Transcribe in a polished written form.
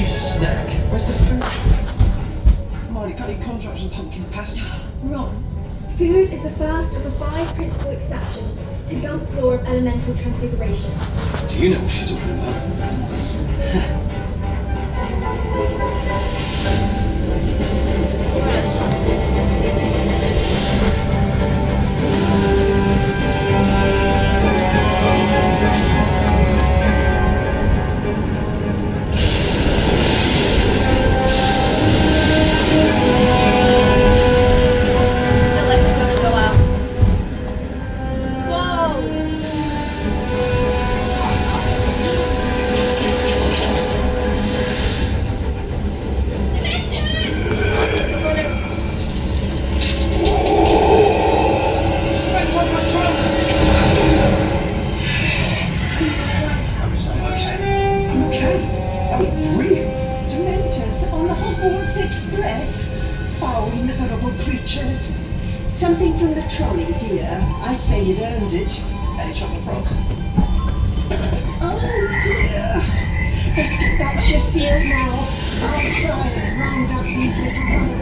use a snack. Where's the food trolley? Marty, can't you conjure up some pumpkin pasties? Wrong. Food is the first of the 5 principal exceptions to Gump's law of elemental transfiguration. Do you know what she's talking about? Hogwarts Express? Foul, miserable creatures. Something from the trolley, dear. I'd say you'd earned it. Hey, chocolate frog. Oh, dear. Let's get back to your seats now. I'll try and round up these little